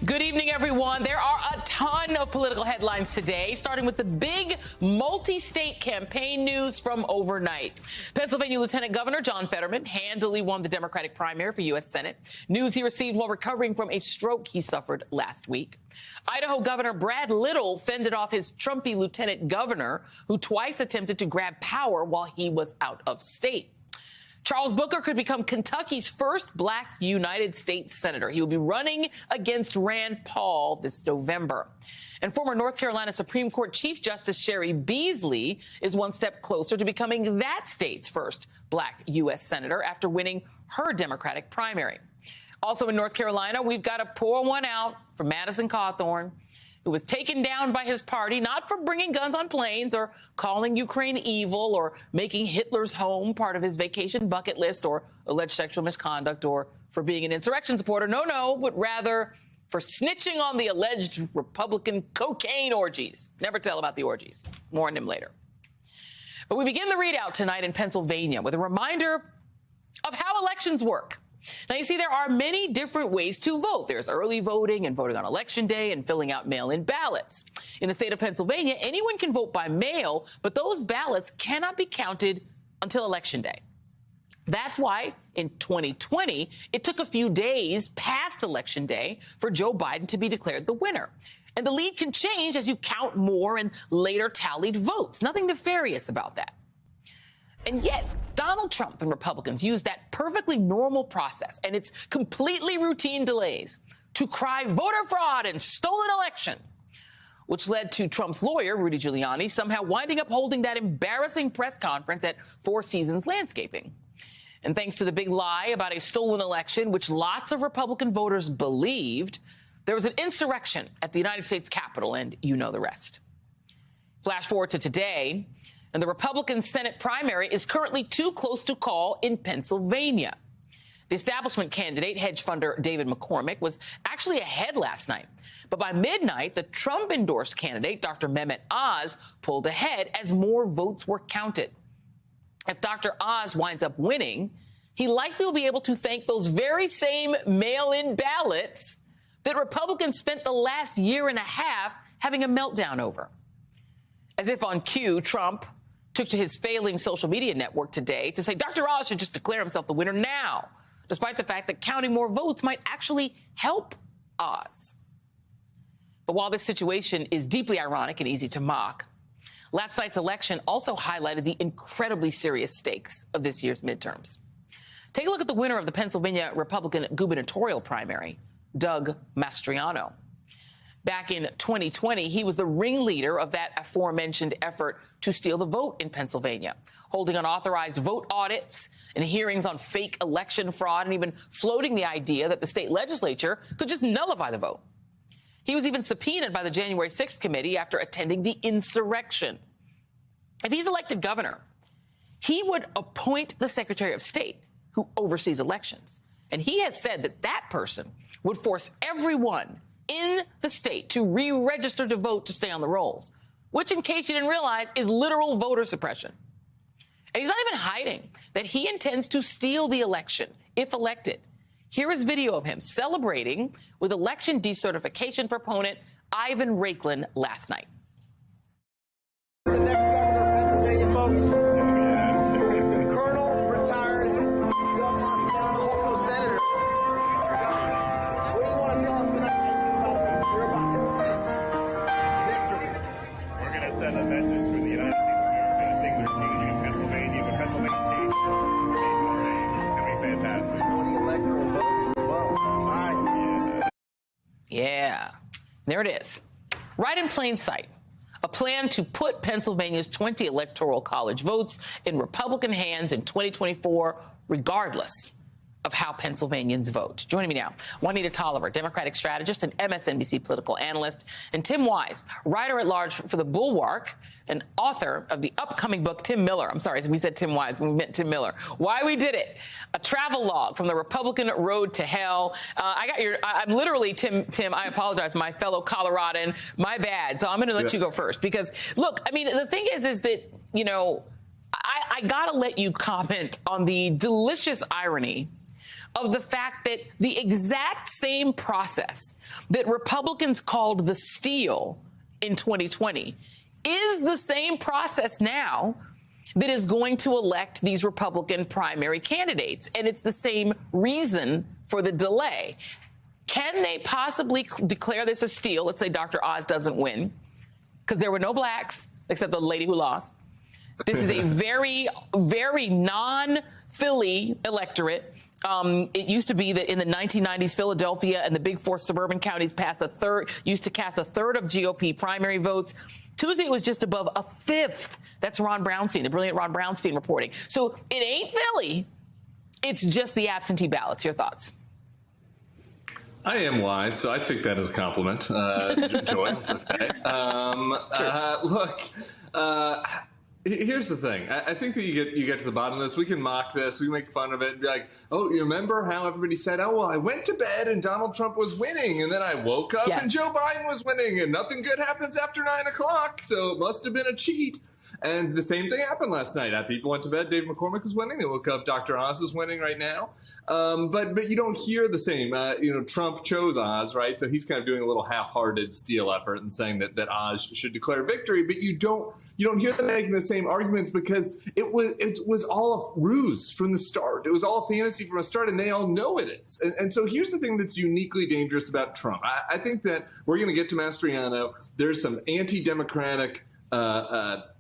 Good evening, everyone. There are a ton of political headlines today, starting with the big multi-state campaign news from overnight. Pennsylvania Lieutenant Governor John Fetterman handily won the Democratic primary for U.S. Senate. News he received while recovering from a stroke he suffered last week. Idaho Governor Brad Little fended off his Trumpy lieutenant governor, who twice attempted to grab power while he was out of state. Charles Booker could become Kentucky's first black United States senator. He will be running against Rand Paul this November. And former North Carolina Supreme Court Chief Justice Sherry Beasley is one step closer to becoming that state's first black U.S. senator after winning her Democratic primary. Also in North Carolina, we've got to pour one out for Madison Cawthorn, who was taken down by his party, not for bringing guns on planes or calling Ukraine evil or making Hitler's home part of his vacation bucket list or alleged sexual misconduct or for being an insurrection supporter. No, but rather for snitching on the alleged Republican cocaine orgies. Never tell about the orgies. More on him later. But we begin the readout tonight in Pennsylvania with a reminder of how elections work. Now, you see, there are many different ways to vote. There's early voting and voting on Election Day and filling out mail-in ballots. In the state of Pennsylvania, anyone can vote by mail, but those ballots cannot be counted until Election Day. That's why in 2020, it took a few days past Election Day for Joe Biden to be declared the winner. And the lead can change as you count more and later tallied votes. Nothing nefarious about that. And yet, Donald Trump and Republicans used that perfectly normal process and its completely routine delays to cry voter fraud and stolen election, which led to Trump's lawyer, Rudy Giuliani, somehow winding up holding that embarrassing press conference at Four Seasons Landscaping. And thanks to the big lie about a stolen election, which lots of Republican voters believed, there was an insurrection at the United States Capitol, and you know the rest. Flash forward to today, and the Republican Senate primary is currently too close to call in Pennsylvania. The establishment candidate, hedge funder David McCormick, was actually ahead last night. But by midnight, the Trump-endorsed candidate, Dr. Mehmet Oz, pulled ahead as more votes were counted. If Dr. Oz winds up winning, he likely will be able to thank those very same mail-in ballots that Republicans spent the last year and a half having a meltdown over. As if on cue, Trump took to his failing social media network today to say Dr. Oz should just declare himself the winner now, despite the fact that counting more votes might actually help Oz. But while this situation is deeply ironic and easy to mock, last night's election also highlighted the incredibly serious stakes of this year's midterms. Take a look at the winner of the Pennsylvania Republican gubernatorial primary, Doug Mastriano. Back in 2020, he was the ringleader of that aforementioned effort to steal the vote in Pennsylvania, holding unauthorized vote audits and hearings on fake election fraud, and even floating the idea that the state legislature could just nullify the vote. He was even subpoenaed by the January 6th committee after attending the insurrection. If he's elected governor, he would appoint the Secretary of State who oversees elections. And he has said that that person would force everyone in the state to re-register to vote to stay on the rolls, which, in case you didn't realize, is literal voter suppression. And he's not even hiding that he intends to steal the election if elected. Here is video of him celebrating with election decertification proponent Ivan Raiklin last night. The next governor of Pennsylvania, folks. Colonel, retired, Governor Mastriano, also senator. What do you want to tell us tonight? You're about to experience victory. We're going to send a message for the United States of America. I think they're changing in Pennsylvania, but Pennsylvania changed. It's going to be fantastic. 20 electoral votes as well. All right. Yeah, there it is. Right in plain sight. A plan to put Pennsylvania's 20 electoral college votes in Republican hands in 2024, regardless of how Pennsylvanians vote. Joining me now, Juanita Tolliver, Democratic strategist and MSNBC political analyst, and Tim Wise, writer-at-large for The Bulwark and author of the upcoming book, Tim Miller. I'm sorry, we said Tim Wise, we meant Tim Miller. Why We Did It, a travel log from the Republican road to hell. I'm literally, Tim, I apologize, my fellow Coloradan, my bad. So I'm going to let you go first because, look, I mean, the thing is that, you know, I got to let you comment on the delicious irony of the fact that the exact same process that Republicans called the steal in 2020 is the same process now that is going to elect these Republican primary candidates. And it's the same reason for the delay. Can they possibly declare this a steal? Let's say Dr. Oz doesn't win, because there were no blacks except the lady who lost. This is a very, very non-Philly electorate. It used to be that in the 1990s, Philadelphia and the big four suburban counties used to cast a third of GOP primary votes. Tuesday, it was just above a fifth. That's Ron Brownstein, the brilliant Ron Brownstein reporting. So it ain't Philly. It's just the absentee ballots. Your thoughts? I am wise, so I took that as a compliment. Joy, it's okay. Look, here's the thing. I think that you get to the bottom of this. We can mock this. We make fun of it and be like, oh, you remember how everybody said, oh, well, I went to bed and Donald Trump was winning. And then I woke up and Joe Biden was winning and nothing good happens after 9 o'clock. So it must have been a cheat. And the same thing happened last night. People went to bed. Dave McCormick was winning. They woke up. Dr. Oz is winning right now. But you don't hear the same. Trump chose Oz, right? So he's kind of doing a little half-hearted steal effort and saying that Oz should declare victory. But you don't hear them making the same arguments because it was all a ruse from the start. It was all a fantasy from the start, and they all know it is. And so here's the thing that's uniquely dangerous about Trump. I think that we're going to get to Mastriano. There's some anti-democratic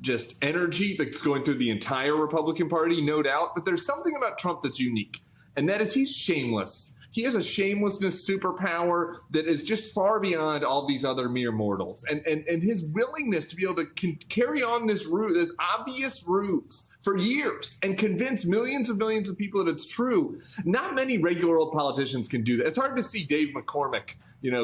just energy that's going through the entire Republican Party, no doubt. But there's something about Trump that's unique, and that is he's shameless. He has a shamelessness superpower that is just far beyond all these other mere mortals. And his willingness to be able to carry on this obvious ruse for years and convince millions of people that it's true. Not many regular old politicians can do that. It's hard to see Dave McCormick,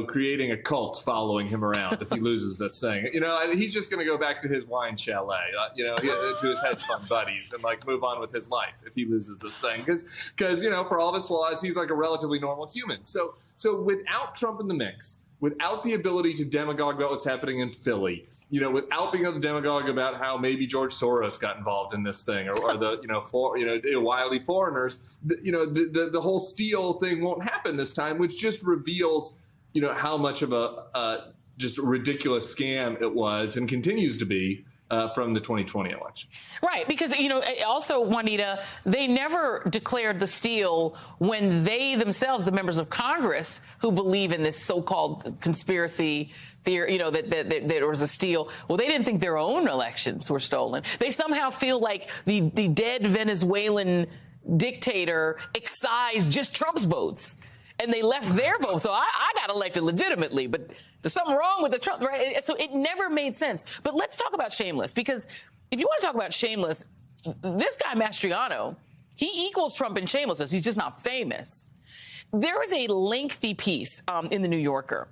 creating a cult following him around if he loses this thing. He's just going to go back to his wine chalet, to his hedge fund buddies and move on with his life if he loses this thing. Because for all of his flaws, he's like a relatively normal human. So without Trump in the mix, without the ability to demagogue about what's happening in Philly, without being able to demagogue about how maybe George Soros got involved in this thing, or the wily foreigners, the whole steal thing won't happen this time, which just reveals how much of a just ridiculous scam it was and continues to be from the 2020 election. Right, because, also, Juanita, they never declared the steal when they themselves, the members of Congress who believe in this so-called conspiracy theory, that there was a steal. Well, they didn't think their own elections were stolen. They somehow feel like the dead Venezuelan dictator excised just Trump's votes, and they left their votes. So I got elected legitimately, but there's something wrong with the Trump, right? So it never made sense. But let's talk about shameless, because if you want to talk about shameless, this guy Mastriano, he equals Trump in shamelessness. He's just not famous. There was a lengthy piece in the New Yorker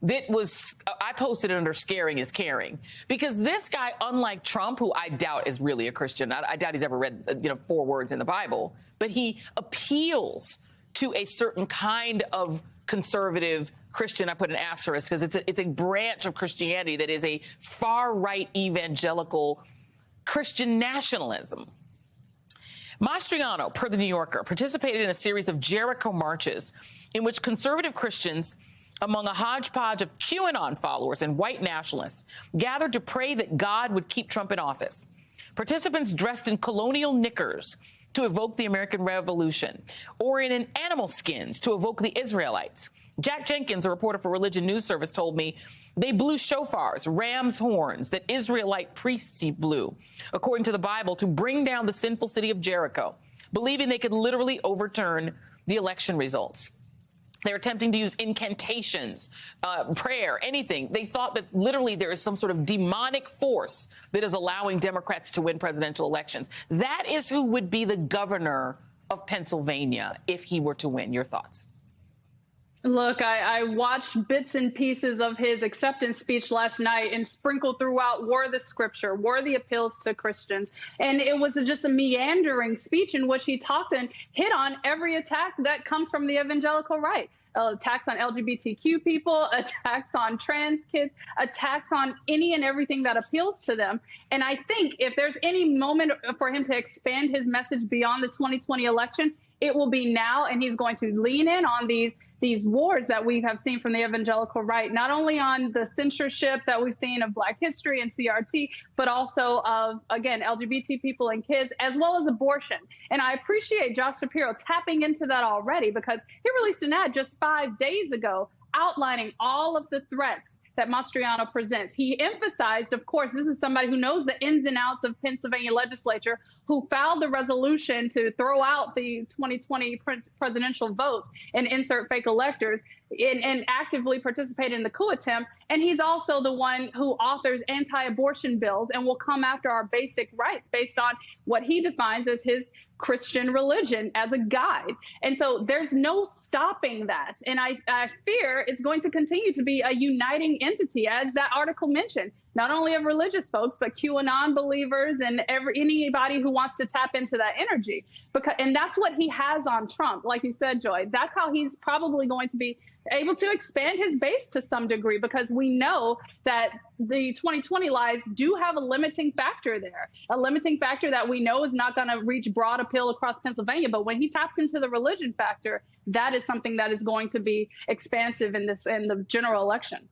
that was, I posted it under Scaring is Caring, because this guy, unlike Trump, who I doubt is really a Christian, I doubt he's ever read 4 words in the Bible, but he appeals to a certain kind of conservative Christian. I put an asterisk because it's a branch of Christianity that is a far-right evangelical Christian nationalism. Mastriano, per the New Yorker, participated in a series of Jericho marches in which conservative Christians, among a hodgepodge of QAnon followers and white nationalists, gathered to pray that God would keep Trump in office. Participants dressed in colonial knickers to evoke the American Revolution, or in animal skins to evoke the Israelites. Jack Jenkins, a reporter for Religion News Service, told me they blew shofars, ram's horns, that Israelite priests blew, according to the Bible, to bring down the sinful city of Jericho, believing they could literally overturn the election results. They're attempting to use incantations, prayer, anything. They thought that literally there is some sort of demonic force that is allowing Democrats to win presidential elections. That is who would be the governor of Pennsylvania if he were to win. Your thoughts? Look, I watched bits and pieces of his acceptance speech last night, and sprinkled throughout were the scripture, were the appeals to Christians. And it was just a meandering speech in which he talked and hit on every attack that comes from the evangelical right. Attacks on LGBTQ people, attacks on trans kids, attacks on any and everything that appeals to them. And I think if there's any moment for him to expand his message beyond the 2020 election, it will be now, and he's going to lean in on these wars that we have seen from the evangelical right, not only on the censorship that we've seen of Black history and CRT, but also of, again, LGBT people and kids, as well as abortion. And I appreciate Josh Shapiro tapping into that already, because he released an ad just 5 days ago outlining all of the threats that Mastriano presents. He emphasized, of course, this is somebody who knows the ins and outs of Pennsylvania legislature, who filed the resolution to throw out the 2020 presidential votes and insert fake electors, and actively participate in the coup attempt. And he's also the one who authors anti-abortion bills and will come after our basic rights based on what he defines as his Christian religion as a guide. And so there's no stopping that. And I fear it's going to continue to be a uniting entity, as that article mentioned, not only of religious folks, but QAnon believers and anybody who wants to tap into that energy. And that's what he has on Trump. Like you said, Joy, that's how he's probably going to be able to expand his base to some degree, because we know that the 2020 lies do have a limiting factor there, a limiting factor that we know is not going to reach broad appeal across Pennsylvania. But when he taps into the religion factor, that is something that is going to be expansive in the general election.